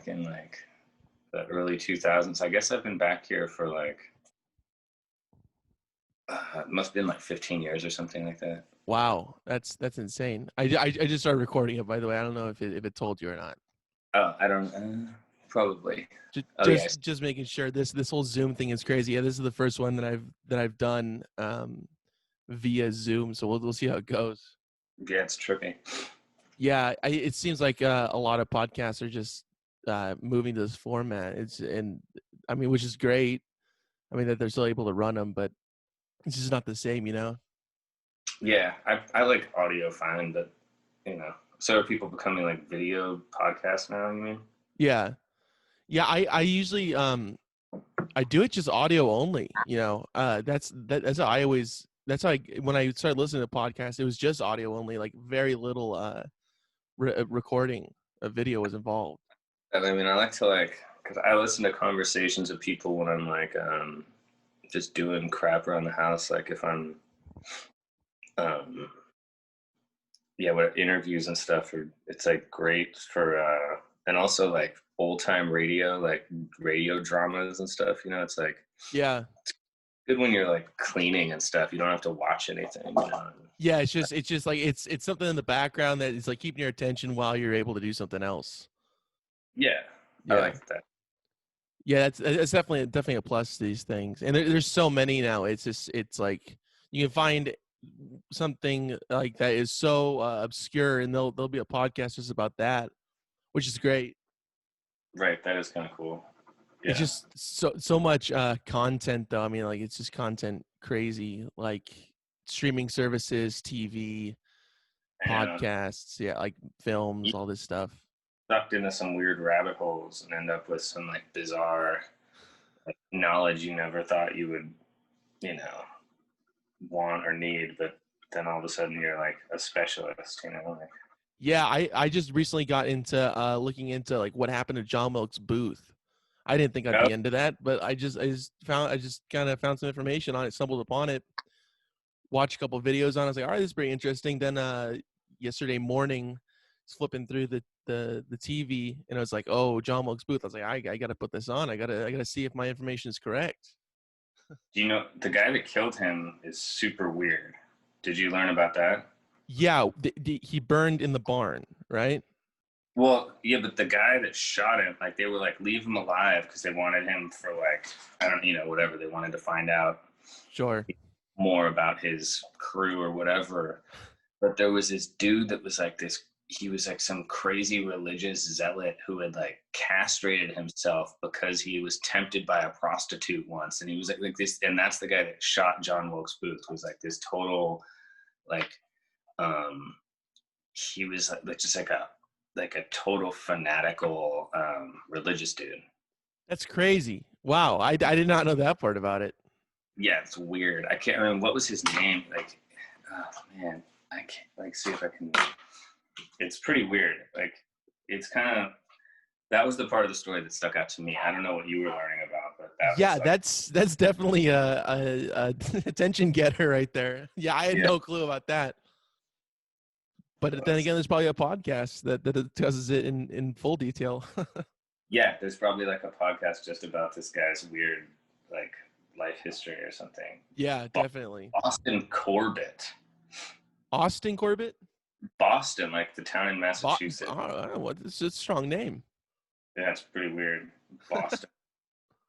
back in like the early 2000s. I guess I've been back here for like, it must have been like 15 years or something like that. Wow, that's insane. I just started recording it, by the way. I don't know if it told you or not. Oh, I don't, probably. Just Oh yeah. just just making sure. This whole Zoom thing is crazy. Yeah, this is the first one that I've done via Zoom. So we'll see how it goes. Yeah, it's trippy. Yeah, it seems like a lot of podcasts are just moving to this format. I mean, which is great. I mean that they're still able to run them, but it's just not the same, you know. Yeah, I like audio fine, but so are people becoming like video podcasts now, you mean? Yeah, yeah. I usually I do it just audio only. You know, that's how I always. That's how when I started listening to podcasts, it was just audio only. Like very little recording of video was involved. I mean, I like to because I listen to conversations of people when I'm like just doing crap around the house. Like if I'm um yeah, what interviews and stuff it's like great for and also like old time radio, like radio dramas and stuff, it's like Yeah, good when you're like cleaning and stuff. You don't have to watch anything. yeah. It's just like it's something in the background that is like keeping your attention while you're able to do something else. Yeah, I Yeah, like that. yeah. That's definitely a plus to these things, and there's so many now. It's like you can find something like that is so obscure, and there'll be a podcast just about that, which is great. Right, that is kind of cool. It's Yeah. just so much content though. I mean, like it's just content crazy, like streaming services, TV, And podcasts, yeah, like films, all this stuff. sucked into some weird rabbit holes and end up with some like bizarre like knowledge you never thought you would, you know, want or need, but then all of a sudden you're like a specialist, like Yeah, I just recently got into looking into like what happened to John Wilkes Booth. I didn't think I'd oh, be into that, but I just kind of found some information on it, stumbled upon it, watched a couple of videos on it. I was like, all right, this is pretty interesting. Then yesterday morning, I was flipping through the TV, and I was like, oh, John Wilkes Booth. I was like, I got to put this on. I gotta see if my information is correct. do you know the guy that killed him is super weird? Did you learn about that? Yeah, he burned in the barn, right? Well, yeah, but the guy that shot him, like they were like leave him alive because they wanted him for like I don't, whatever they wanted to find out Sure. more about his crew or whatever. But there was this dude that was like this. He was like some crazy religious zealot who had like castrated himself because he was tempted by a prostitute once, and he was like this. And that's the guy that shot John Wilkes Booth. Was like this total, like, he was like just like a total fanatical religious dude. That's crazy. Wow, I did not know that part about it. Yeah, it's weird. I can't remember what was his name. Like, oh man, I can't like see if I can. It's pretty weird. Like, it's kind of that was the part of the story that stuck out to me. I don't know what you were learning about, but that Yeah, was like, that's definitely a attention getter right there. Yeah, I had yeah, no clue about that. But then again, there's probably a podcast that discusses it in full detail. yeah. There's probably like a podcast just about this guy's weird like life history or something. Yeah, definitely. Boston Corbett. Austin Corbett? Boston, like the town in I Massachusetts. don't know what. It's a strong name. Yeah, it's pretty weird. Boston.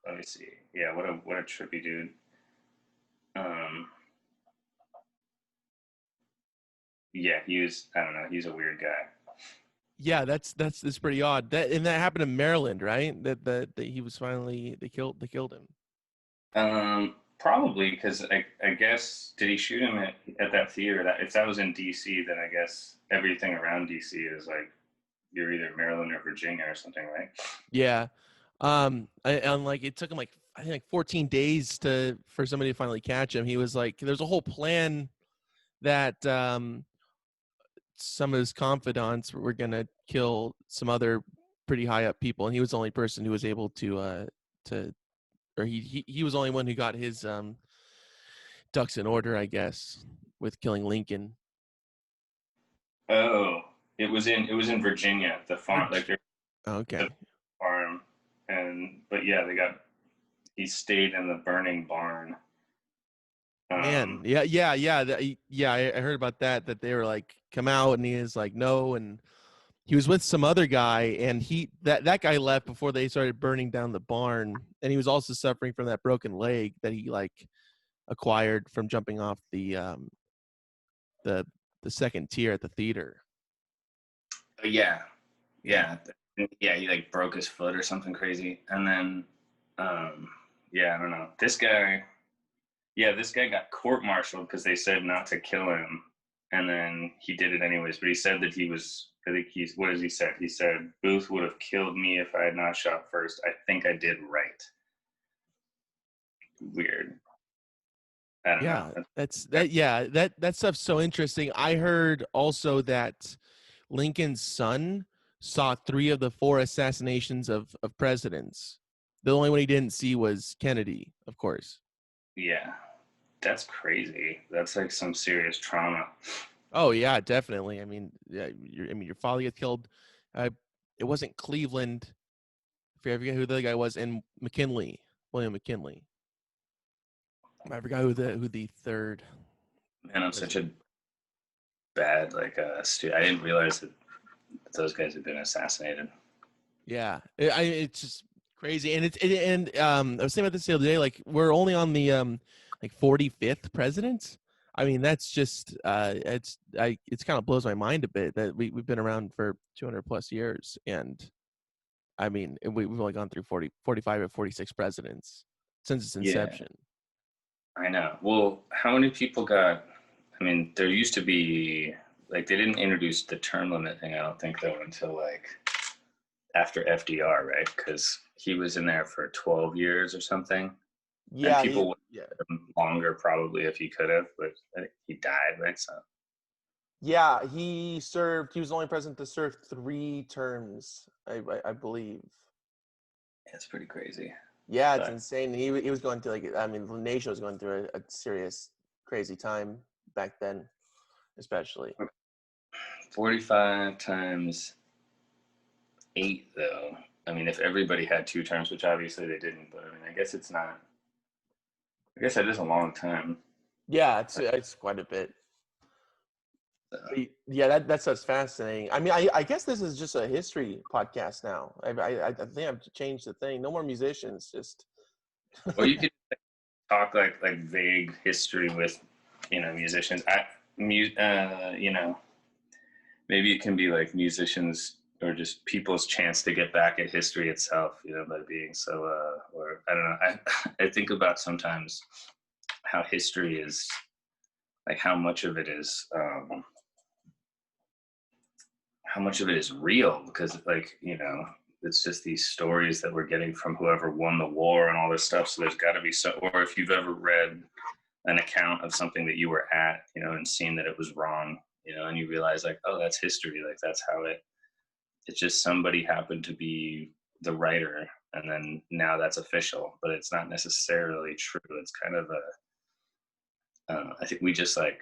Let me see. Yeah, what a trippy dude. Um, yeah, I don't know, he's a weird guy. Yeah, that's pretty odd. That happened in Maryland, right? That he was finally they killed him. Probably because I guess did he shoot him at that theater? That if that was in D.C., then I guess everything around D.C. is like you're either Maryland or Virginia or something, right? Yeah. And like it took him like I think like 14 days for somebody to finally catch him. He was like there's a whole plan that some of his confidants were gonna kill some other pretty high up people, and he was the only person who was able to or he was the only one who got his ducks in order, I guess, with killing Lincoln. Oh, it was in Virginia. The farm, like Okay. farm he stayed in the burning barn. Man, yeah. I heard about that. That they were like, come out, and he is like, no, and he was with some other guy, and that guy left before they started burning down the barn, and he was also suffering from that broken leg that he like acquired from jumping off the the second tier at the theater. Yeah, yeah, yeah. He like broke his foot or something crazy, and then, yeah, I don't know. This guy got court-martialed because they said not to kill him, and then he did it anyways. But he said that he was. I think what has he said? He said Booth would have killed me if I had not shot first. I think I did right. Weird. I don't Yeah, know. that's that. Yeah, that stuff's so interesting. I heard also that Lincoln's son saw 3 of the 4 assassinations of presidents. The only one he didn't see was Kennedy, of course. Yeah, that's crazy. That's like some serious trauma. Oh yeah, definitely. I mean, your father gets killed. It wasn't Cleveland. I forget who the other guy was, and McKinley, William McKinley. I forgot who the third. Man, I'm such a bad student. I didn't realize that those guys had been assassinated. Yeah, it's just crazy, and I was saying about this the other day. Like we're only on the like 45th president. I mean, that's just it's kind of blows my mind a bit that we've been around for 200 plus years, and I mean we've only gone through 45 or 46 presidents since its Yeah, inception. I know. Well, how many people got? I mean, there used to be like they didn't introduce the term limit thing. I don't think though until like after FDR, right? Because he was in there for 12 years or something, and Yeah, people would yeah. have him longer probably if he could have, but he died, right? So Yeah, he served. He was the only president to serve 3 terms, I believe. it's pretty crazy. Yeah, it's But insane. He was going through like I mean, the nation was going through a serious, crazy time back then, especially. 45 times 8, though. I mean, if everybody had 2 terms, which obviously they didn't, but I mean, I guess it's not. I guess that is a long time. Yeah, it's quite a bit. So. But yeah, that's what's fascinating. I mean, I guess this is just a history podcast now. I think I've changed the thing. No more musicians, just Or you could talk like vague history with, musicians. Maybe it can be like musicians or just people's chance to get back at history itself, by being so, or I don't know. I think about sometimes how history is, like how much of it is real, because it's just these stories that we're getting from whoever won the war and all this stuff. So there's got to be or if you've ever read an account of something that you were at, and seen that it was wrong, and you realize like, oh, that's history. Like that's how it's just somebody happened to be the writer, and then now that's official, but it's not necessarily true. It's kind of I think we just like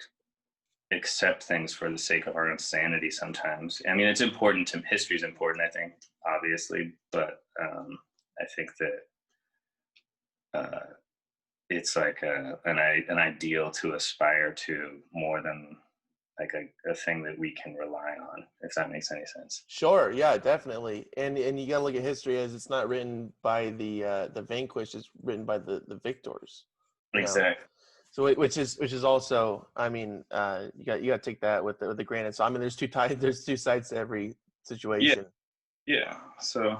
accept things for the sake of our insanity sometimes. I mean, it's important to history is important, I think, obviously, but I think that it's like an ideal to aspire to more than like a thing that we can rely on, if that makes any sense. sure. Yeah, definitely. And you got to look at history as it's not written by the vanquished; it's written by the victors. You know. Exactly. So which is also, I mean, you got to take that with the grain of salt. I mean, there's 2 sides to every Yeah. situation. Yeah. So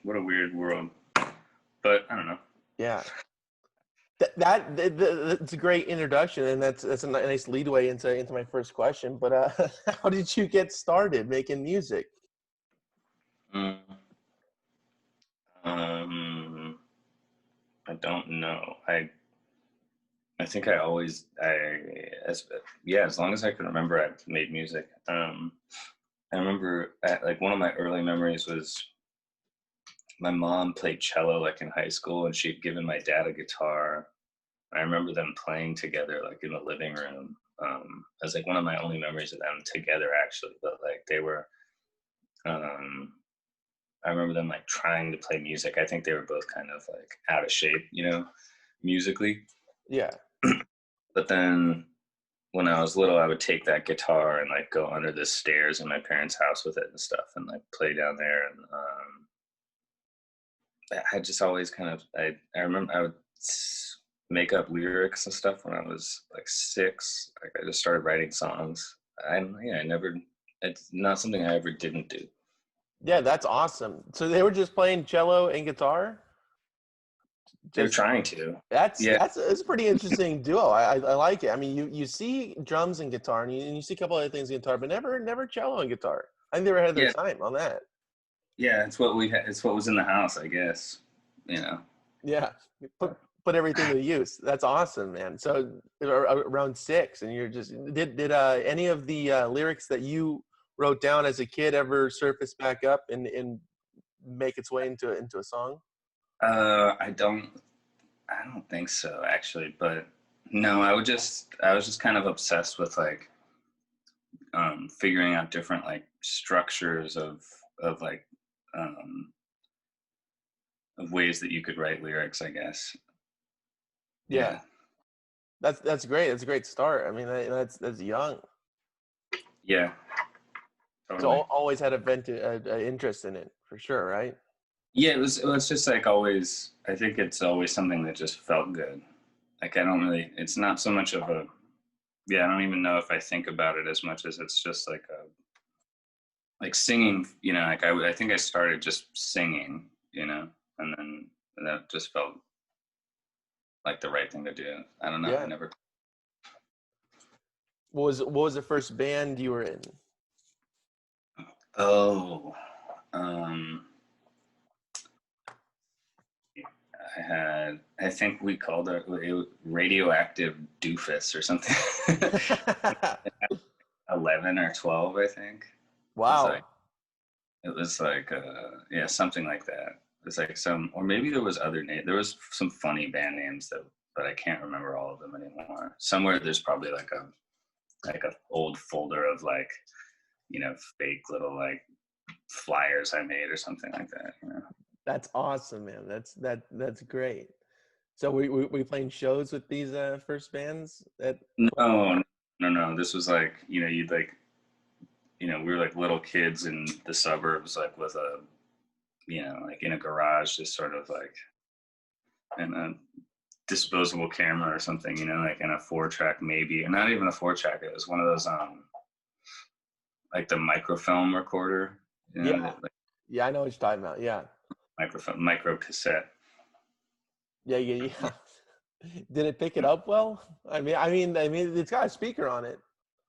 what a weird world, but I don't know. Yeah, that's a great introduction, and that's a nice leadway into my first question. But how did you get started making music? Mm, I don't know. I think I always as long as I can remember, I've made music. I remember like one of my early memories was my mom played cello like in high school, and she'd given my dad a guitar. I remember them playing together like in the living room. As like one of my only memories of them together, actually. But like they were, um, I remember them like trying to play music. I think they were both kind of like out of shape, you know, musically. Yeah. But then when I was little, I would take that guitar and like go under the stairs in my parents' house with it and stuff, and like play down there. And I just always kind of I remember I would make up lyrics and stuff when I was like 6. Like I just started writing songs. I never. It's not something I ever didn't do. Yeah, that's awesome. So they were just playing cello and guitar? They were Just trying to. that's Yeah, that's a pretty interesting duo. I like it. I mean, you see drums and guitar, and you see a couple other things in guitar, but never cello and guitar. I think they were ahead of their yeah, time on that. yeah. It's what we had. It's what was in the house, I guess. You know. Yeah, put everything to use. That's awesome, man. So around 6, and you're just did any of the lyrics that you wrote down as a kid ever surface back up and make its way into a song? I don't think so actually, but no, I was just kind of obsessed with like figuring out different like structures of like um of ways that you could write lyrics, I guess. Yeah, Yeah. that's great. That's a great start. I mean, that's young. Yeah, So totally. always had a interest in it for sure, right? Yeah, it was just like always. I think it's always something that just felt good. Like I don't really. It's not so much of a. Yeah, I don't even know if I think about it as much as it's just like a like singing. You know, like I think I started just singing. You know, and then that just felt like the right thing to do. I don't know. I Yeah. never. What was the first band you were in? Oh, um, I think we called it radioactive doofus or something. 11 or 12, I think. It was like Wow. it was like yeah, something like that. It's like some, or maybe there was other name. There was some funny band names that, but I can't remember all of them anymore. Somewhere there's probably like a old folder of like, you know, fake little like flyers I made or something like that. You know. That's awesome, man. That's great. So we playing shows with these first bands at No, no, no. This was like, you know, you'd like, you know, we were like little kids in the suburbs, like with a, you know, like in a garage, just sort of like in a disposable camera or something, you know, like in a 4-track maybe, or not even a 4-track. It was one of those like the microfilm recorder, you know, yeah. like Yeah, I know what you're talking about. Yeah. micro cassette. Yeah. Did it pick it up well? I mean, it's got a speaker on it.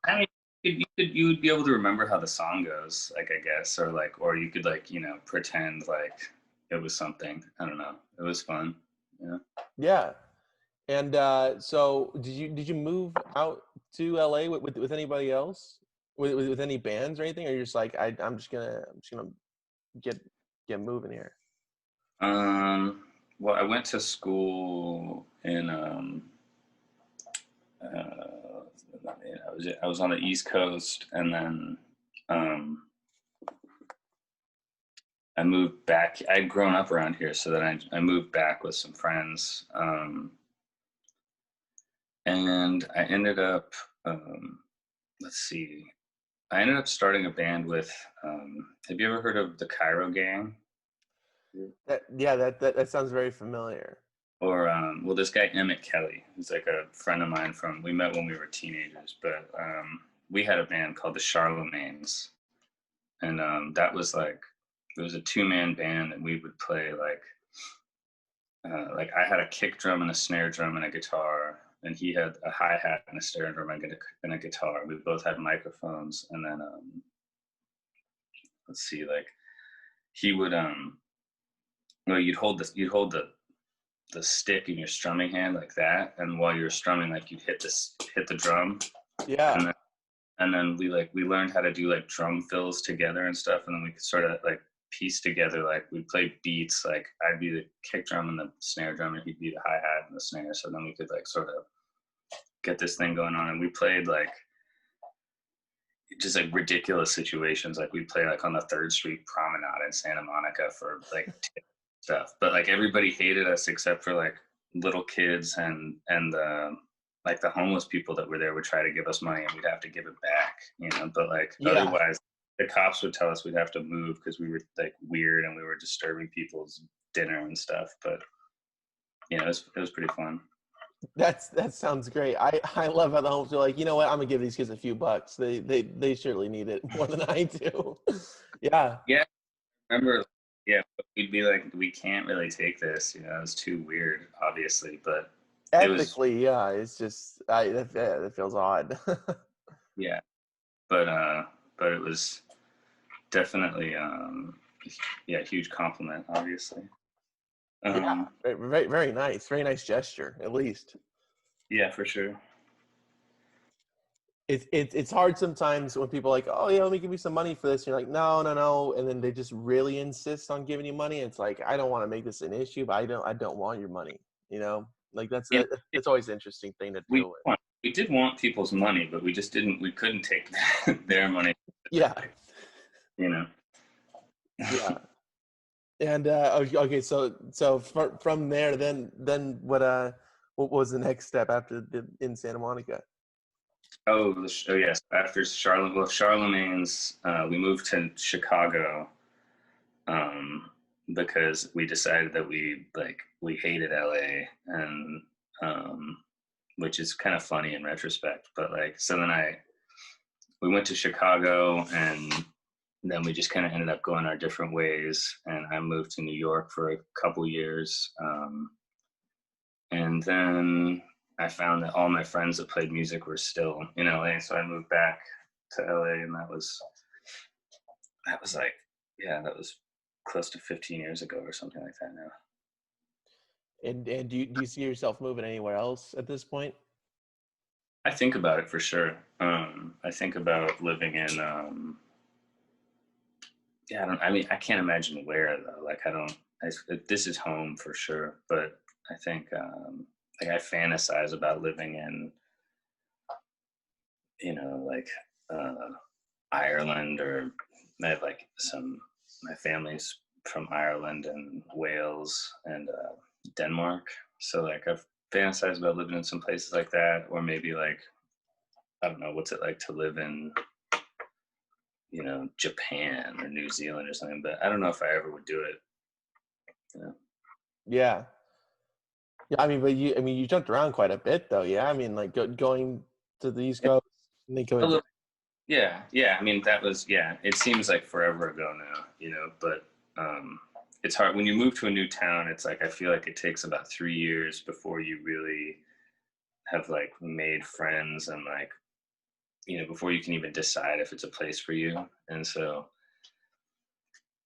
I mean, you would be able to remember how the song goes, like I guess, or like, or you could like, you know, pretend like it was something. I don't know. It was fun. Yeah. Yeah. And so did you move out to LA with anybody else? With any bands or anything? Or you're just like I'm just gonna get get moving here. Well, I went to school in I was on the East Coast, and then um, I moved back. I'd grown up around here, so then I moved back with some friends, and I ended up let's see, I ended up starting a band with. Have you ever heard of the Cairo Gang? That sounds very familiar. Or well, this guy Emmett Kelly, who's like a friend of mine from. We met when we were teenagers, but we had a band called the Charlemagnes, and that was like it was a 2-man band, and we would play like I had a kick drum and a snare drum and a guitar, and he had a hi hat and a snare drum and a guitar. We both had microphones, and then let's see, like he would well, you'd hold the stick in your strumming hand like that, and while you're strumming, like you'd hit the drum, Yeah. and then we learned how to do like drum fills together and stuff, and then we could sort of like piece together, like we'd play beats, like I'd be the kick drum and the snare drum, and he'd be the hi-hat and the snare, so then we could like sort of get this thing going on. And we played like just like ridiculous situations. Like we play like on the 3rd Street Promenade in Santa Monica for like stuff, but like everybody hated us except for like little kids and the like the homeless people that were there would try to give us money and we'd have to give it back, you know. But like Yeah, otherwise, the cops would tell us we'd have to move because we were like weird and we were disturbing people's dinner and stuff. But you know, it was pretty fun. that sounds great. I love how the homeless are like, you know what, I'm gonna give these kids a few bucks. They surely need it more than I do. Yeah, Yeah, I remember. Yeah, we'd be like, we can't really take this, you know, it's too weird, obviously, but it was, ethically, yeah, it's just that feels odd. yeah, but it was definitely, yeah, huge compliment, obviously. Yeah, Um, very nice gesture, at least. yeah, for sure. It's hard sometimes when people are like, oh yeah, let me give you some money for this. You're like, no, no, no, and then they just really insist on giving you money. It's like, I don't want to make this an issue, but I don't want your money. You know, like And that's always an interesting thing to deal with. we did want people's money, but we couldn't take their money, Yeah, you know. yeah. And okay, so from there, then what was the next step after in Santa Monica? Oh yes, after Charlemagne's, we moved to Chicago, um, because we decided that we hated LA, and um, which is kind of funny in retrospect. But like, so then we went to Chicago, and then we just kind of ended up going our different ways. And I moved to New York for a couple years, and then I found that all my friends that played music were still in LA, so I moved back to LA, and that was like, yeah, that was close to 15 years ago or something like that now. And do you see yourself moving anywhere else at this point? I think about it for sure. I think about living in, yeah, I mean, I can't imagine where though. Like, this is home for sure, but I think, like I fantasize about living in, you know, like, Ireland, or I have like my family's from Ireland and Wales and Denmark. So like I've fantasized about living in some places like that, or maybe like, I don't know, what's it like to live in, you know, Japan or New Zealand or something, but I don't know if I ever would do it. You know? Yeah, yeah. I mean, but I mean, you jumped around quite a bit though. Yeah, I mean, like going to the East Coast and then A going. little, yeah, yeah. I mean, that was, yeah. It seems like forever ago now, you know, but it's hard when you move to a new town. It's like I feel like it takes about 3 years before you really have like made friends, and like, you know, before you can even decide if it's a place for you. And so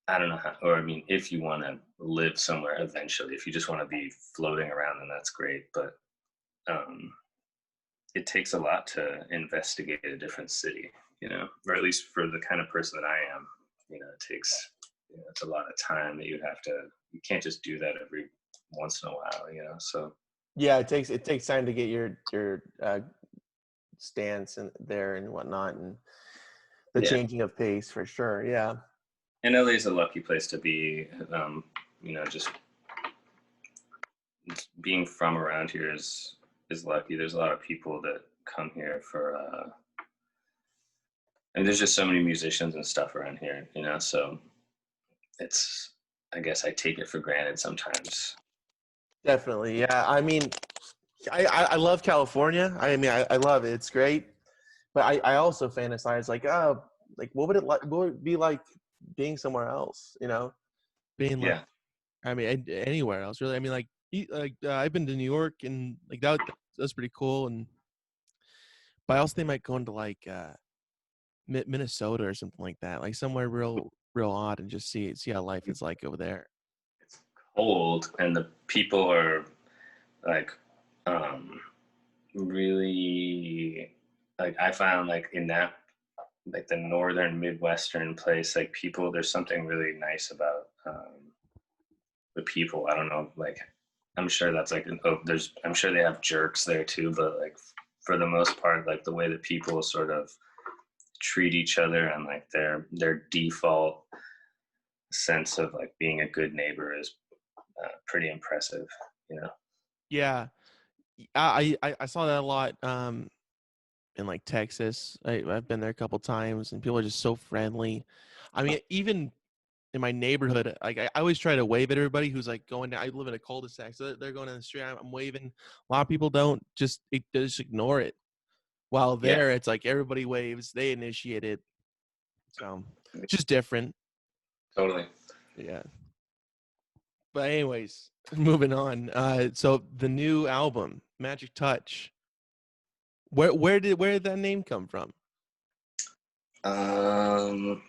I don't know how, or I mean, if you want to live somewhere eventually, if you just want to be floating around, then that's great. But um, it takes a lot to investigate a different city, you know, or at least for the kind of person that I am, you know, it takes, you know, it's a lot of time that you can't just do that every once in a while, you know. So Yeah, it takes time to get your stance and there and whatnot, and the yeah, changing of pace for sure. Yeah. and LA is a lucky place to be. You know, just being from around here is lucky. There's a lot of people that come here for and there's just so many musicians and stuff around here, you know, so it's, I guess I take it for granted sometimes. Definitely. Yeah. I mean, I love California. I mean, I love it. It's great. But I also fantasize like, oh, like what would it be like being somewhere else, you know? Being like, Yeah. I mean, anywhere else really. I mean, like, I've been to New York and like that's pretty cool. And but I also think I might go into like Minnesota or something like that, like somewhere real odd, and just see how life is like over there. It's cold and the people are like, um really, like I found like in that, like the northern Midwestern place, like people, there's something really nice about the people. I don't know, like I'm sure that's like I'm sure they have jerks there too, but like for the most part, like the way that people sort of treat each other, and like their default sense of like being a good neighbor is pretty impressive, you know. Yeah, I saw that a lot in like Texas. I've been there a couple times, and people are just so friendly. I mean, even in my neighborhood, like I always try to wave at everybody who's like going down. I live in a cul-de-sac, so they're going down the street. I'm waving. A lot of people don't they just ignore it. While Yeah, there, it's like everybody waves. They initiate it, so just different. totally. Yeah. But anyways, moving on. So the new album, Magic Touch. Where did that name come from? um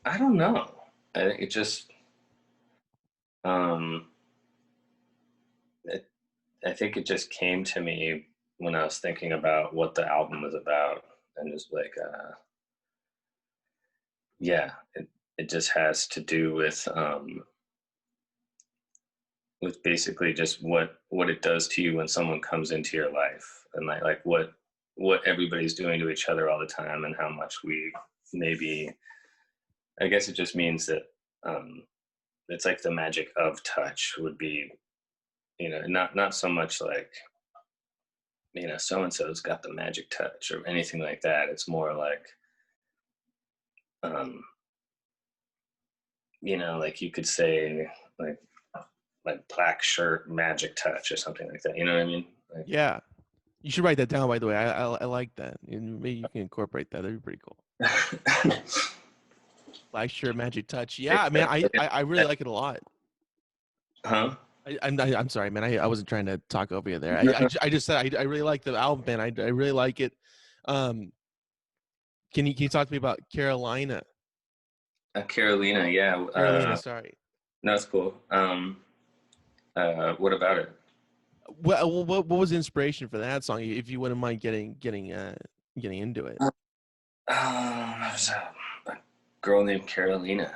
I don't know. I think it just um it, I think it just came to me when I was thinking about what the album was about, and just like yeah, it just has to do with basically just what it does to you when someone comes into your life, and like what everybody's doing to each other all the time, and how much we maybe, I guess it just means that um it's like the magic of touch would be, not so much like, so and so's got the magic touch or anything like that. It's more like, um like you could say, like black shirt magic touch or something like that, you know what I mean? Like Yeah, you should write that down. By the way, I like that, and maybe you can incorporate that. That'd be pretty cool. Black shirt, Magic Touch. Yeah, man, I really like it a lot. huh? I'm sorry, man. I wasn't trying to talk over you there. No, I just said I really like the album, man. I really like it. Um, can you talk to me about Carolina? Carolina, yeah. Carolina, sorry. No, it's cool. What about it? What was the inspiration for that song? If you wouldn't mind getting into it. There's a girl named Carolina.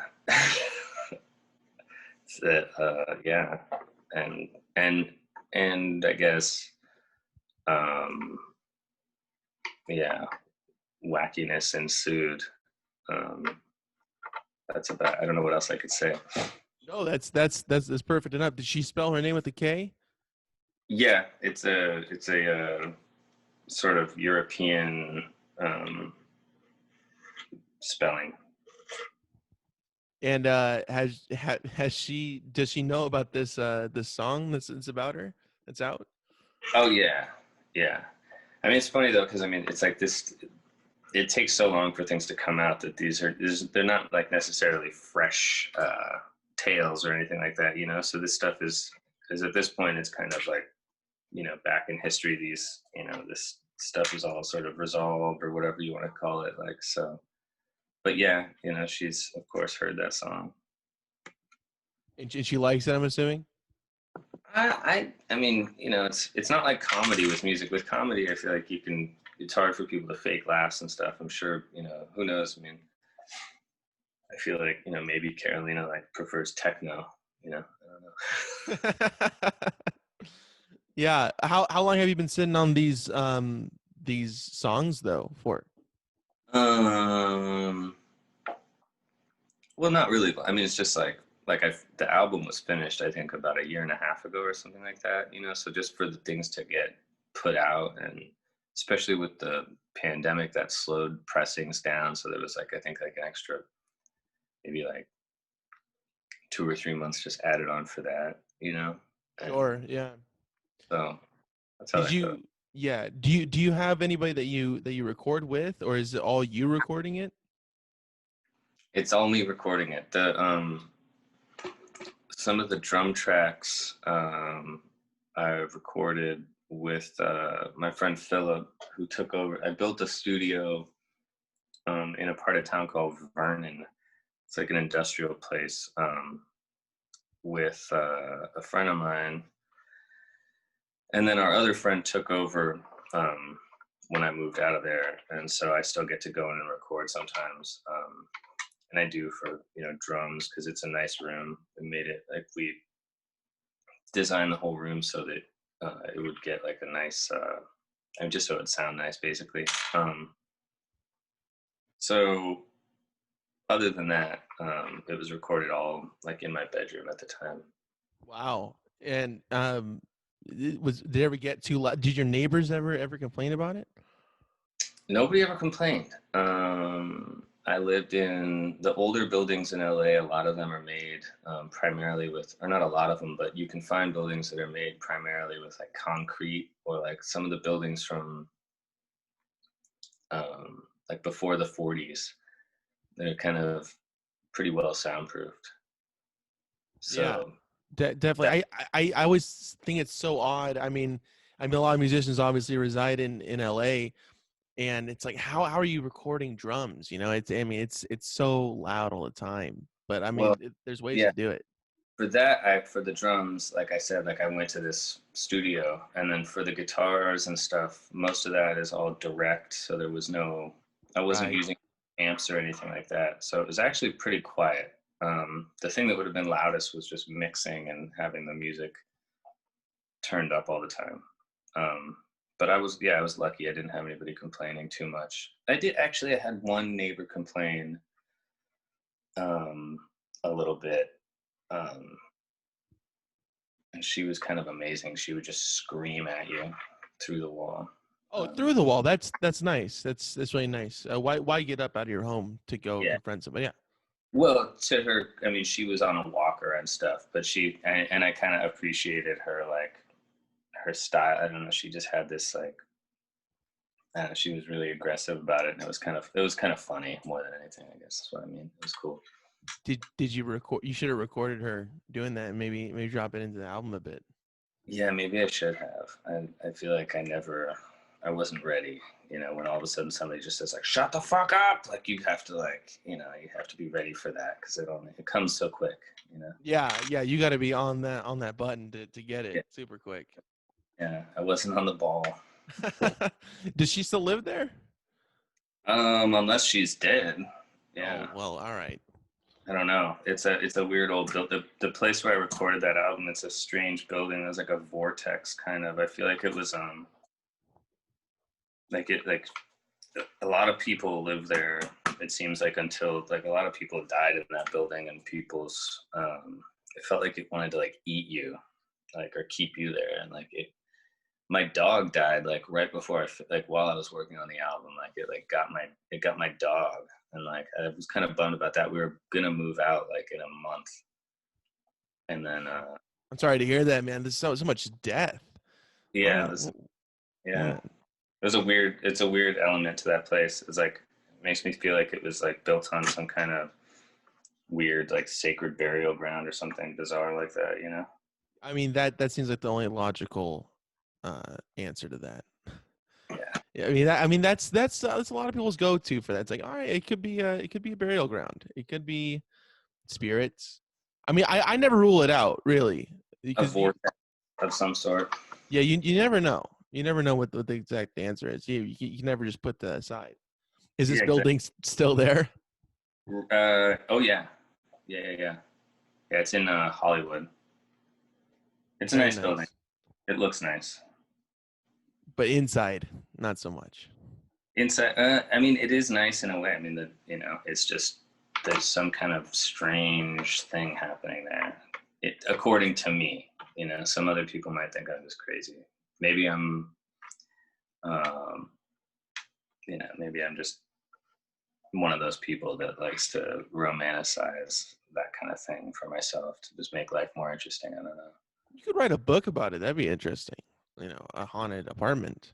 That, yeah, and and and I guess, um, yeah, wackiness ensued. Um, that's about. I don't know what else I could say. No, that's perfect enough. Did she spell her name with a K? Yeah, it's a sort of European um, spelling. And has she does she know about this song that's about her that's out? Oh yeah, yeah. I mean, it's funny though, because I mean, it's like this. It takes so long for things to come out that they're not like necessarily fresh tales or anything like that, you know. So this stuff is at this point, it's kind of like, back in history, this stuff is all sort of resolved or whatever you want to call it, like so. But yeah, she's of course heard that song. And she likes it, I'm assuming. I mean, it's not like comedy with music. With comedy, I feel like it's hard for people to fake laughs and stuff. I'm sure, who knows? I mean, I feel like, maybe Carolina like prefers techno, I don't know. Yeah. How long have you been sitting on these songs though for? Um, well, not really. I mean, it's just like the album was finished, I think, about a year and a half ago or something like that, so just for the things to get put out, and especially with the pandemic, that slowed pressings down. So there was like, I think, like an extra maybe like 2 or 3 months just added on for that. And Sure, yeah. so that's how Did that goes. you yeah, do you have anybody that you record with, or is it all you recording it? It's all me recording it. The Some of the drum tracks, I've recorded with my friend Philip, who took over. I built a studio in a part of town called Vernon. It's like an industrial place, with a friend of mine, and then our other friend took over when I moved out of there, and so I still get to go in and record sometimes. And I do for drums, because it's a nice room. We made it like we designed the whole room so that it would get like a nice, and just so it would sound nice, basically. So other than that, it was recorded all like in my bedroom at the time. Wow. And did it ever get too loud? Did your neighbors ever complain about it? Nobody ever complained. I lived in the older buildings in LA. A lot of them are made primarily with, or not a lot of them, but you can find buildings that are made primarily with like concrete, or like some of the buildings from like before the 40s. They're kind of pretty well soundproofed. Yeah, So definitely. that, I always think it's so odd. I mean, a lot of musicians obviously reside in LA, and it's like, how are you recording drums? You know, I mean, it's so loud all the time. But I well, mean, there's ways yeah, to do it. for that, I for the drums, like I said, like I went to this studio, and then for the guitars and stuff, most of that is all direct. So there was no, I wasn't Right. using amps or anything like that. So it was actually pretty quiet. The thing that would have been loudest was just mixing and having the music turned up all the time. Um, but yeah, I was lucky. I didn't have anybody complaining too much. I did actually. I had one neighbor complain um, a little bit. Um, and she was kind of amazing. She would just scream at you through the wall. Oh, Um, through the wall. That's nice. That's really nice. Why get up out of your home to go yeah. confront somebody? Yeah. Well, to her, I mean, she was on a walker and stuff, but and I kind of appreciated her, like her style. I don't know. She just had this like, I don't know, she was really aggressive about it, and it was kind of funny more than anything. I guess that's what I mean. It was cool. Did you record? You should have recorded her doing that, and maybe drop it into the album a bit. Yeah, maybe I should have. I feel like I wasn't ready. You know, when all of a sudden somebody just says like, "Shut the fuck up!" Like you have to like, you have to be ready for that because it comes so quick. You know. Yeah. You got to be on that button to get Yeah, it super quick. yeah. I wasn't on the ball. Does she still live there? Unless she's dead. Oh Yeah, well, all right. I don't know. It's a weird old build. The place where I recorded that album, it's a strange building. There's like a vortex kind of. I feel like it was like a lot of people live there. It seems like until like a lot of people died in that building, and people's it felt like it wanted to like eat you, like or keep you there, and like it. My dog died like right before like while I was working on the album. Like it got my dog, and like I was kind of bummed about that. We were gonna move out like in a month, and then I'm sorry to hear that, man. There's so much death. yeah, What? yeah. What? It's a weird element to that place. It's like it makes me feel like it was like built on some kind of weird like sacred burial ground or something bizarre like that, you know? I mean that seems like the only logical answer to that. Yeah. Yeah, I mean that's a lot of people's go to for that. It's like, all right, it could be a burial ground. It could be spirits. I mean, I never rule it out really A because vortex of some sort. yeah, you never know. You never know what the exact answer is. You can never just put that aside. Is this Yeah, building still there? exactly. Oh yeah. Yeah. Yeah, it's in Hollywood. It's a Very nice building. nice. It looks nice. But inside, not so much. Inside, I mean, it is nice in a way. I mean, it's just there's some kind of strange thing happening there. According to me, some other people might think I'm just crazy. Maybe um, maybe I'm just one of those people that likes to romanticize that kind of thing for myself to just make life more interesting. I don't know. You could write a book about it. That'd be interesting. You know, a haunted apartment.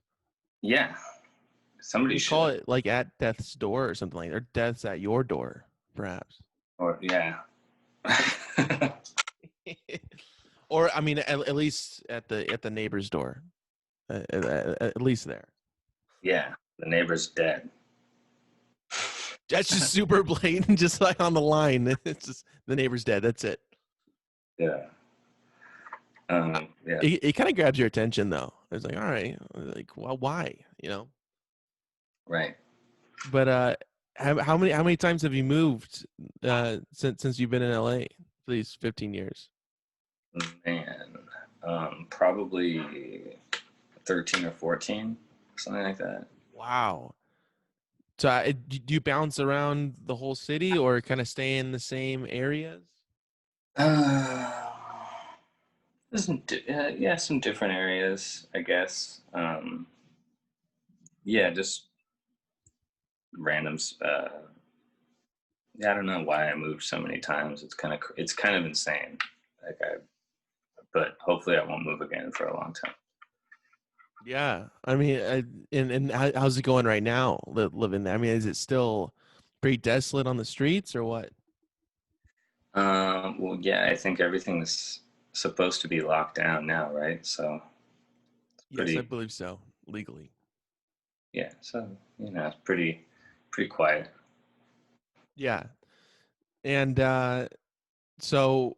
Yeah, somebody You could call should. it like At Death's Door or something like that. Or Death's at Your Door, perhaps. Or yeah. Or I mean, at least at the neighbor's door. At least there. Yeah, the neighbor's dead. That's just super blatant, just like on the line. It's just the neighbor's dead. That's it. Yeah. Yeah. It kind of grabs your attention though. It's like, all right, like, well, why? You know. Right. But how many times have you moved since you've been in LA for these 15 years? Man, probably 13 or 14, something like that. Wow. So do you bounce around the whole city or kind of stay in the same areas? Uh, yeah, some different areas, I guess. Yeah, just randoms. Yeah, I don't know why I moved so many times. It's kind of insane. Like but hopefully I won't move again for a long time. Yeah, I mean, and how's it going right now? Living there. I mean, is it still pretty desolate on the streets or what? Well, yeah, I think everything's supposed to be locked down now, right? So it's Yes, I pretty, believe so, legally. yeah. So it's pretty quiet. Yeah, and so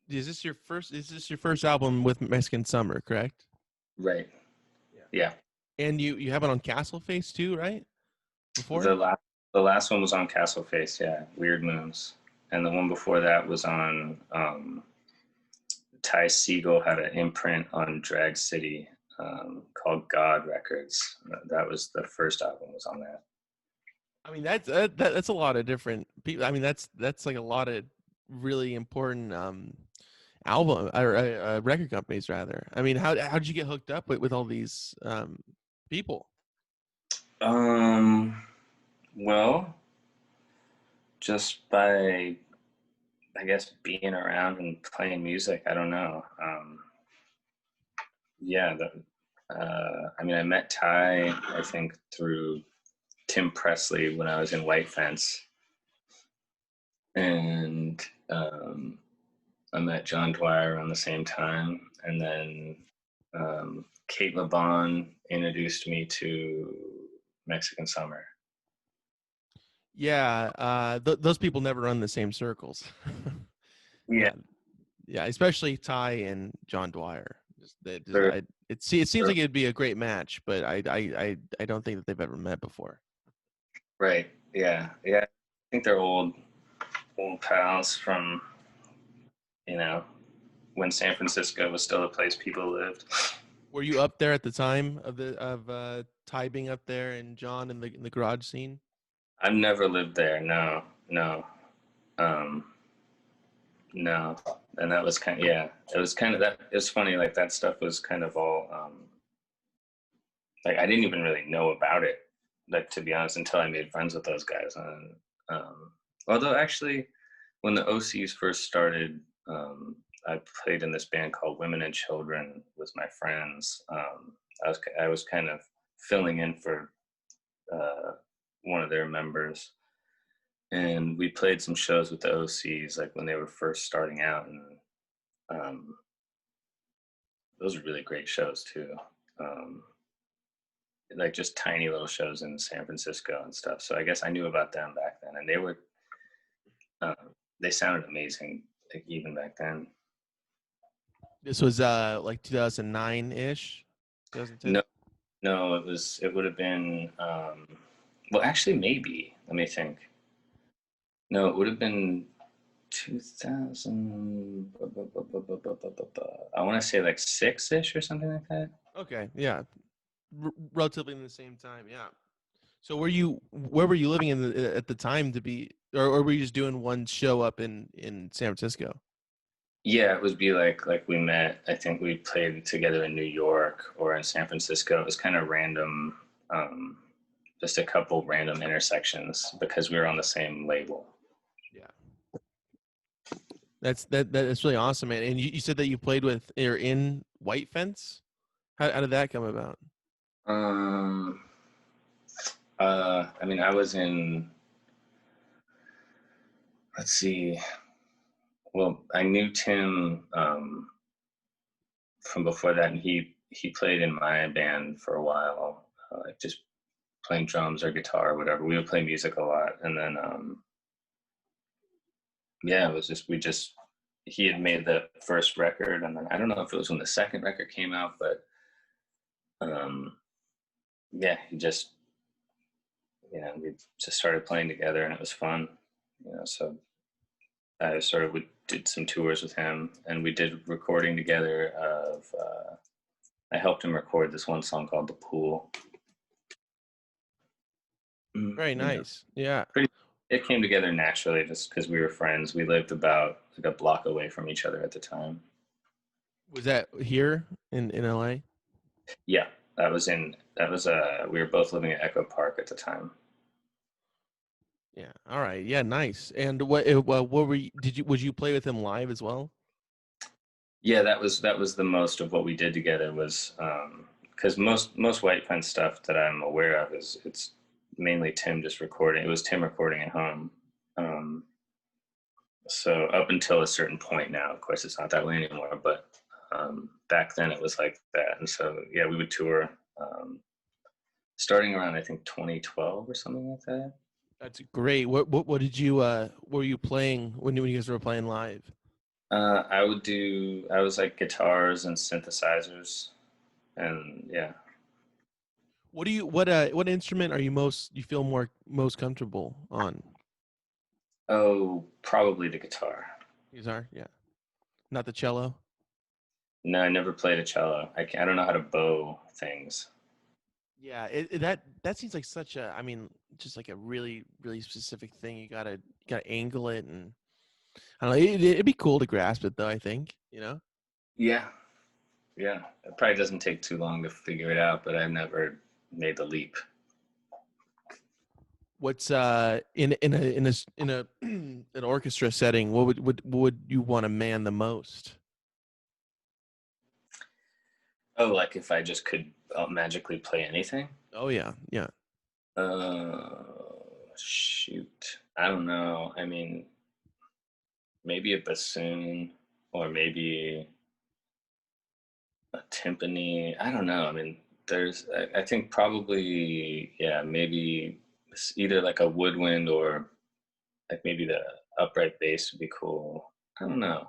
is this your first album with Mexican Summer, correct? Right. Yeah. Yeah. And you have it on Castle Face too, right? Before? The last the last one was on Castle Face, yeah, Weird Moons, and the one before that was on Ty Segall had an imprint on Drag City called God Records. That was the first album was on that. I mean, that's a lot of different people. I mean, that's like a lot of really important album or record companies rather. I mean, how did you get hooked up with all these people? Um, well, just by I guess being around and playing music. I don't know. Yeah, I mean, I met Ty, I think, through Tim Presley when I was in White Fence, and I met John Dwyer around the same time, and then Kate LeBon introduced me to Mexican Summer. Yeah, those people never run the same circles. Yeah, Yeah, yeah, especially Ty and John Dwyer. they're, It seems they're like it'd be a great match, but I don't think that they've ever met before. right. Yeah, yeah. I think they're old pals from you know when San Francisco was still a place people lived. Were you up there at the time of Ty being up there and John in the garage scene? I've never lived there. No, no, um, no. And that was kind of, yeah, it was kind of that. It was funny. Like that stuff was kind of all, like I didn't even really know about it, like to be honest, until I made friends with those guys. And although actually, when the OCs first started, I played in this band called Women and Children with my friends. I was kind of filling in for uh, one of their members, and we played some shows with the OCs like when they were first starting out, and um, those were really great shows too. Um, like just tiny little shows in San Francisco and stuff. So I guess I knew about them back then, and uh, they sounded amazing like even back then. This was like 2009 ish, 2010. No, no, it would have been well, actually, maybe. Let me think. No, it would have been 2000. I want to say like six ish or something like that. Okay, yeah, relatively in the same time. Yeah. So where were you living at the time to be, or were you just doing one show up in San Francisco? Yeah, it would be like we met. I think we played together in New York or in San Francisco. It was kind of random, um, just a couple random intersections because we were on the same label. Yeah, that's really awesome, man. And you said that you played with or in White Fence. How did that come about? Um, I mean, I was in. Let's see. Well, I knew Tim from before that, and he played in my band for a while, like just playing drums or guitar or whatever. We would play music a lot, and then yeah, it was just he had made the first record, and then I don't know if it was when the second record came out, but um, yeah, he just we just started playing together, and it was fun, So I sort of did some tours with him, and we did recording together of. I helped him record this one song called "The Pool." Very You know, nice. Yeah. pretty. It came together naturally just because we were friends. We lived about like a block away from each other at the time. Was that here in LA? Yeah, we were both living at Echo Park at the time. Yeah. All right. Yeah. Nice. And what were you, would you play with him live as well? Yeah, that was the most of what we did together was because most White Pine stuff that I'm aware of is it's mainly Tim just recording. It was Tim recording at home. Um, so up until a certain point now, of course, it's not that way anymore. But back then it was like that, and so yeah, we would tour starting around I think 2012 or something like that. That's great. What did you were you playing when you guys were playing live? I was like guitars and synthesizers, and yeah. What do you what instrument are you feel most comfortable on? Oh, probably the guitar. Guitar, yeah. Not the cello. No, I never played a cello. I don't know how to bow things. Yeah, that seems like such a, I mean, just like a really specific thing. You gotta angle it, and I don't know. It'd be cool to grasp it though. I think, you know. Yeah, yeah. It probably doesn't take too long to figure it out, but I've never made the leap. What's in a an orchestra setting? What would you want to man the most? Oh, like if I just could magically play anything? Oh yeah, yeah. Shoot. I don't know. I mean, maybe a bassoon or maybe a timpani. I don't know. I mean, I think probably, yeah, maybe either like a woodwind or like maybe the upright bass would be cool. I don't know.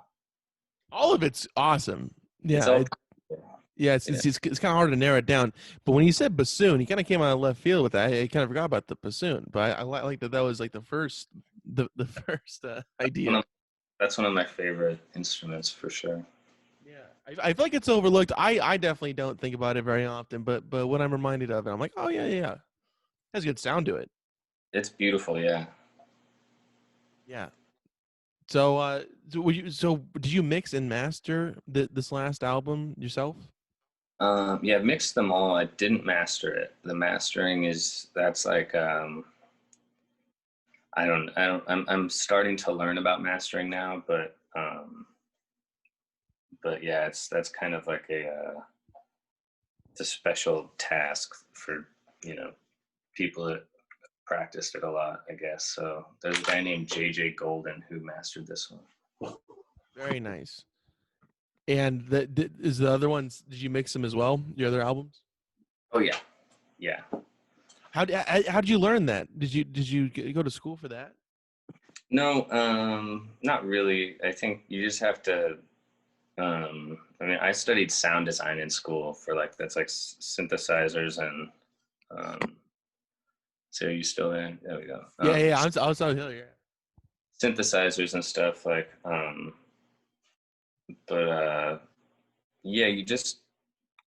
All of it's awesome. It's Yeah, all, yeah. yeah. It's kind of hard to narrow it down. But when you said bassoon, you kind of came out of left field with that. I kind of forgot about the bassoon, but I like that was like the first One idea. of, that's one of my favorite instruments for sure. Yeah, I feel like it's overlooked. I definitely don't think about it very often, but when I'm reminded of it, I'm like, oh yeah, yeah, yeah. Has a good sound to it. It's beautiful, yeah. Yeah. So did you mix and master this last album yourself? Yeah, I've mixed them all. I didn't master it. The mastering is that's like I'm starting to learn about mastering now, but yeah, that's kind of like it's a special task for you know people that practiced it a lot, I guess. So there's a guy named JJ Golden who mastered this one. Very nice. And is the other ones? Did you mix them as well? Your other albums? Oh yeah, yeah. How did you learn that? Did you go to school for that? No, not really. I think you just have to. I mean, I studied sound design in school for like that's like synthesizers and. So are you still there? There we go. Yeah, yeah. I was out here. Synthesizers and stuff like. But yeah, you just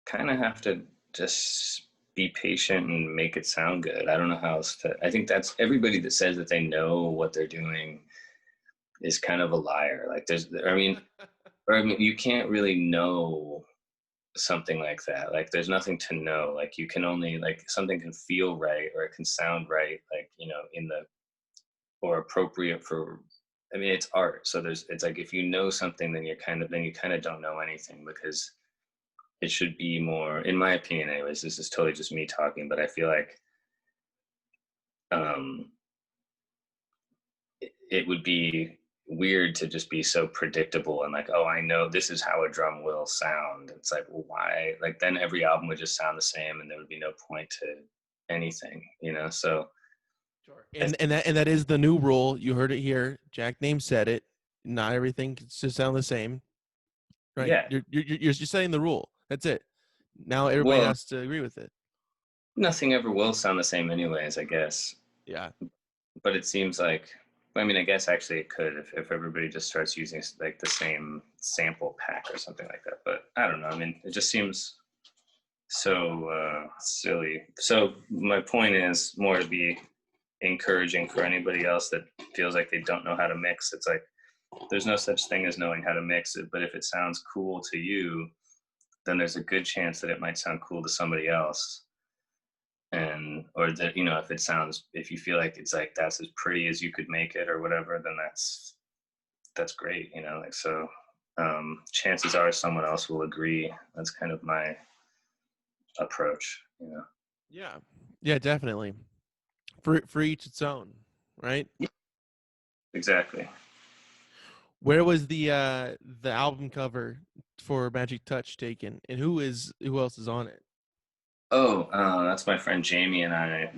kind of have to just be patient and make it sound good. I don't know how else to. I think that's everybody that says that they know what they're doing is kind of a liar. Like I mean, you can't really know something like that. Like, there's nothing to know. Like, you can only like something can feel right or it can sound right. Like, in the or appropriate for. I mean, it's art, so it's like if you know something, then you kind of don't know anything because it should be more, in my opinion anyways, this is totally just me talking, but I feel like um it would be weird to just be so predictable and like, oh, I know this is how a drum will sound. It's like, well, why? Like, then every album would just sound the same and there would be no point to anything. So Sure. And that is the new rule. You heard it here. Jack Name said it. Not everything can just sound the same, right? yeah, You're setting the rule. That's it. Now everybody well, has to agree with it. nothing ever will sound the same anyways, I guess. Yeah. But it seems like, I mean, I guess actually it could if everybody just starts using like the same sample pack or something like that. But I don't know. I mean, it just seems so silly. So my point is more to be encouraging for anybody else that feels like they don't know how to mix. It's like there's no such thing as knowing how to mix it, but if it sounds cool to you, then there's a good chance that it might sound cool to somebody else. And or that, you know, if you feel like it's like that's as pretty as you could make it or whatever, then that's great, you know. Like, so chances are someone else will agree. That's kind of my approach, you know. Yeah, definitely. For each its own, right? Yeah, exactly. Where was the album cover for Magic Touch taken, and who else is on it? Oh, that's my friend Jamie and I.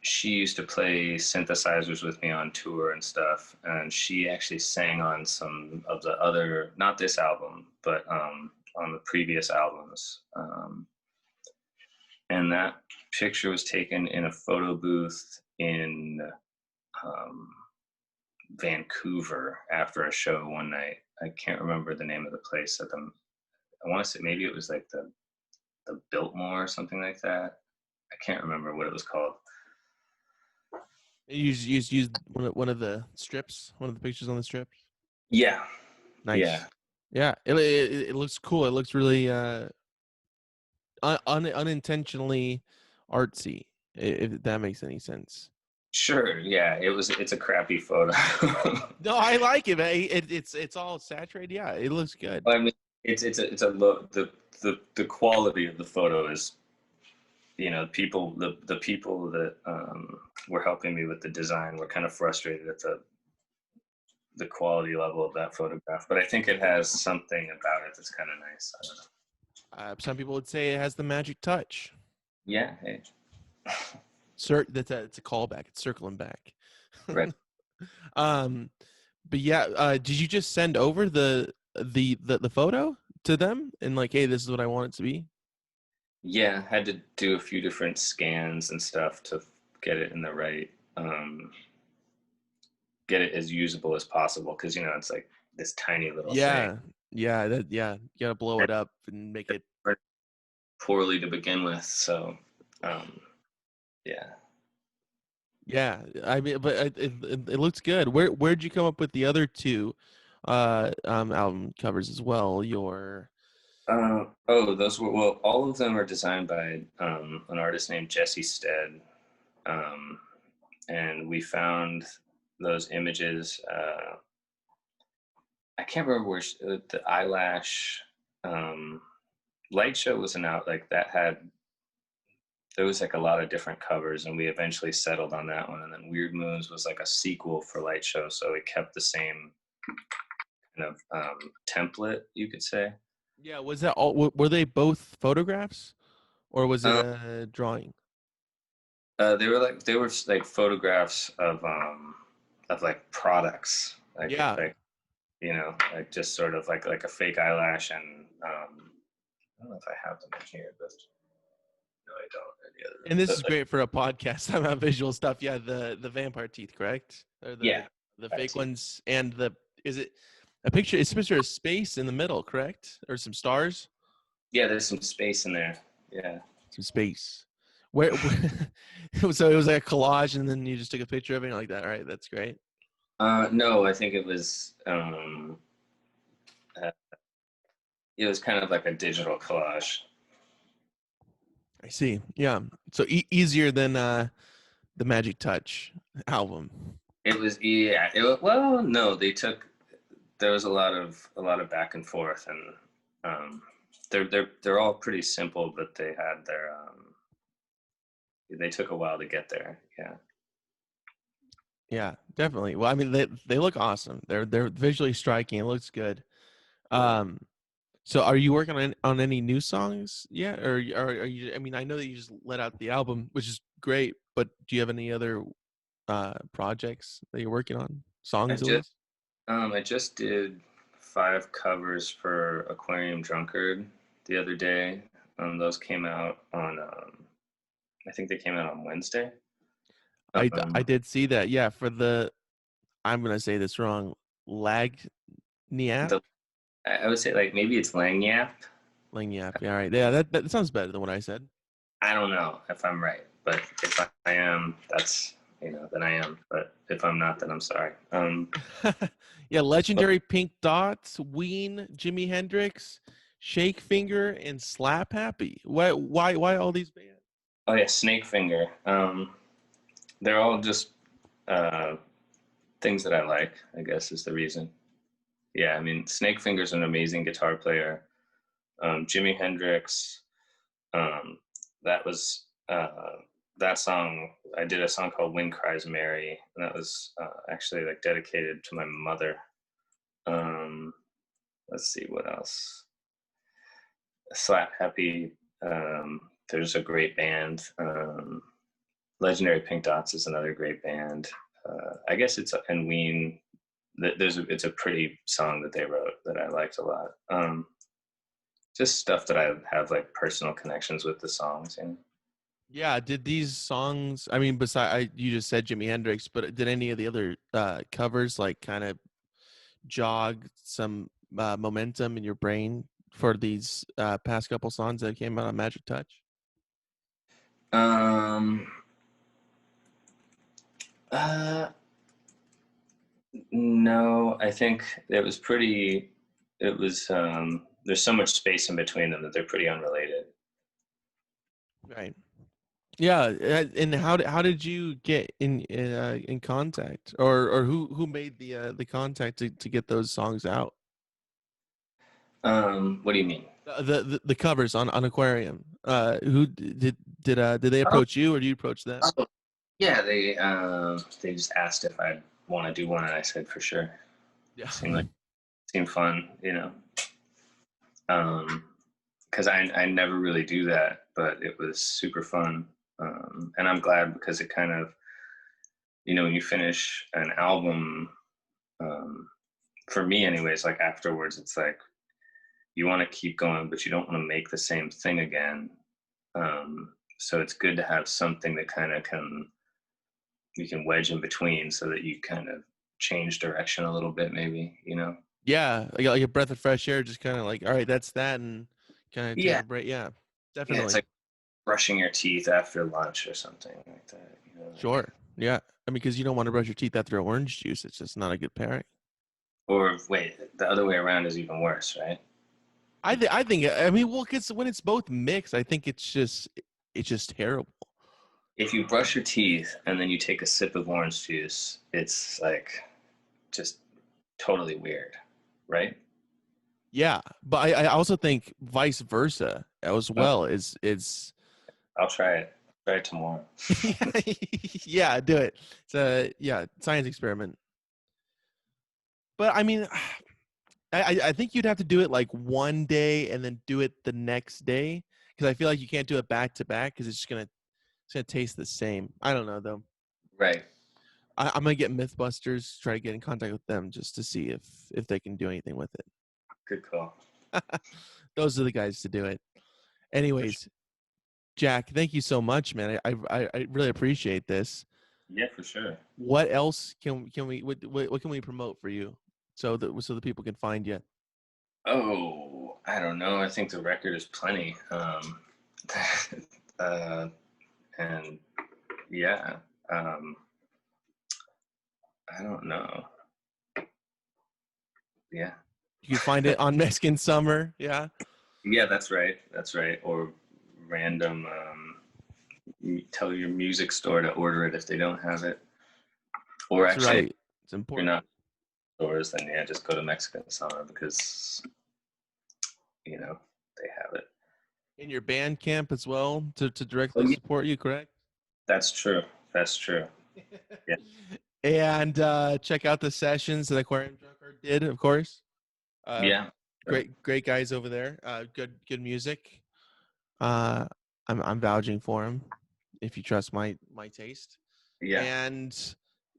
She used to play synthesizers with me on tour and stuff, and she actually sang on some of the other, not this album, but on the previous albums. And that picture was taken in a photo booth in um, Vancouver after a show one night. I can't remember the name of the place at the. I want to say maybe it was like the Biltmore or something like that. I can't remember what it was called. You used one of the strips, one of the pictures on the strips. Yeah. Nice. Yeah. It looks cool. It looks really unintentionally artsy, if that makes any sense. Sure. Yeah. It's a crappy photo. No, I like it, man. It's all saturated. Yeah, it looks good. I mean, it's a low, the quality of the photo is, you know, the people that were helping me with the design were kind of frustrated at the quality level of that photograph, but I think it has something about it that's kind of nice. I don't know. Some people would say it has the magic touch. Yeah. Hey. It's a callback. It's circling back. Right. But yeah, did you just send over the photo to them and like, hey, this is what I want it to be? Yeah, had to do a few different scans and stuff to get it in the right, get it as usable as possible. Because, you know, it's like this tiny little thing. Yeah, you gotta blow it up and make it Poorly to begin with. So, yeah. Yeah, I mean, but it looks good. Where'd you come up with the other two album covers as well? All of them are designed by an artist named Jesse Stead. Um, and we found those images. I can't remember where the eyelash light show was like that there was like a lot of different covers, and we eventually settled on that one. And then Weird Moons was like a sequel for light show, so it kept the same kind of template, you could say. Yeah, was that all? Were they both photographs, or was it a drawing? They were like photographs of like products, Yeah. like, you know, like just sort of like a fake eyelash, and I don't know if I have them in here, but no, I don't. And this is great for a podcast. I'm about visual stuff. Yeah, the vampire teeth, correct? Or Yeah, the fake ones, and is it a picture? It's a picture of space in the middle, correct? Or some stars? yeah. There's some space in there. Yeah. Some space. Where so it was like a collage, and then you just took a picture of it like that, right? That's great. No, I think it was kind of like a digital collage. I see. Yeah. So easier than the Magic Touch album. It was, yeah. Well, no, there was a lot of back and forth, and they're all pretty simple, but they had they took a while to get there. Yeah. Yeah, definitely. Well, I mean, they look awesome. They're visually striking. It looks good. So are you working on any new songs yet, or are you? I mean, I know that you just let out the album, which is great, but do you have any other projects that you're working on? Songs at least? I just did 5 covers for Aquarium Drunkard the other day. Those came out on I think they came out on Wednesday. I did see that. Yeah, for I'm gonna say this wrong. Lagniappe. I would say like maybe it's Lagniappe. Lagniappe. Yeah, all right. Yeah, that sounds better than what I said. I don't know if I'm right. But if I am, that's, then I am. But if I'm not, then I'm sorry. Yeah, But, legendary Pink Dots, Ween, Jimi Hendrix, Shake Finger, and Slap Happy. Why all these bands? oh yeah, Snake Finger. They're all just uh, things that I like, I guess is the reason. Yeah, I mean, Snake Finger's an amazing guitar player. Jimi Hendrix, um, that was that song. I did a song called "Wind Cries Mary," and that was actually like dedicated to my mother. Um, let's see what else. Slap Happy. There's a great band. Legendary Pink Dots is another great band. I guess and Ween. It's a pretty song that they wrote that I liked a lot. Just stuff that I have like personal connections with the songs. Yeah, did these songs? I mean, you just said Jimi Hendrix, but did any of the other covers like kind of jog some momentum in your brain for these past couple songs that came out on Magic Touch? Um, uh, no, I think it was pretty. It was. There's so much space in between them that they're pretty unrelated. Right. Yeah, and how did you get in contact, or who made the contact to get those songs out? What do you mean? The covers on Aquarium. Who did they Oh, approach you, or do you approach them? oh, yeah, they just asked if I'd want to do one, and I said for sure. Yeah. Seemed fun, because I never really do that, but it was super fun, and I'm glad because it kind of, when you finish an album, um, for me anyways, like afterwards, it's like you want to keep going, but you don't want to make the same thing again. So it's good to have something that kind of you can wedge in between so that you kind of change direction a little bit, maybe. Yeah, like a breath of fresh air, just kind of like, all right, that's that, and kind of take Yeah, a break. Yeah, yeah, it's definitely. like brushing your teeth after lunch or something like that. Like, Sure. Yeah. I mean, because you don't want to brush your teeth after orange juice. It's just not a good pairing. or wait, the other way around is even worse, right? I think. I mean, well, because when it's both mixed, I think it's just terrible. If you brush your teeth and then you take a sip of orange juice, it's like just totally weird, right? Yeah, but I also think vice versa as Oh, well is I'll try it. Try it tomorrow. yeah, do it. It's a science experiment. But I mean, I think you'd have to do it like one day and then do it the next day because I feel like you can't do it back to back because it's gonna taste the same. I don't know though. Right. I'm gonna get MythBusters, try to get in contact with them just to see if they can do anything with Good call. it. Those are the guys to do it. For sure. Anyways, Jack, thank you so much, man. I really appreciate this. Yeah, for sure. What else can we what can we promote for you so the people can find you? Oh, I don't know. I think the record is plenty. Uh, and yeah, um, I don't know. Yeah. You can find it on Mexican Summer. Yeah, Yeah, that's right. That's right. Or random, tell your music store to order it if they don't have it. Or that's actually, if right. It's you're important. not stores, then yeah, just go to Mexican Summer because, they have it. In your band camp as well to Oh, directly yeah, support you, correct? that's true. That's true. Yeah. And check out the sessions that Aquarium Drunkard did, of course. Uh, Yeah. great guys over there. Good music. Uh, I'm vouching for him. If you trust my taste. Yeah. And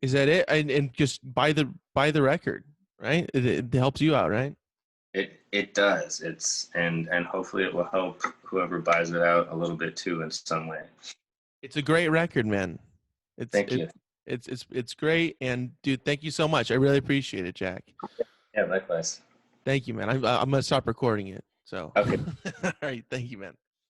is that it? And just buy the record, right? It helps you out, right? It does. And hopefully it will help whoever buys it out a little bit too in some way. It's a great record, man. It's Thank it you. it's great. And dude, thank you so much. I really appreciate it, Jack. Yeah, likewise. Thank you, man. I'm gonna stop recording it. So, Okay. all right, thank you, man.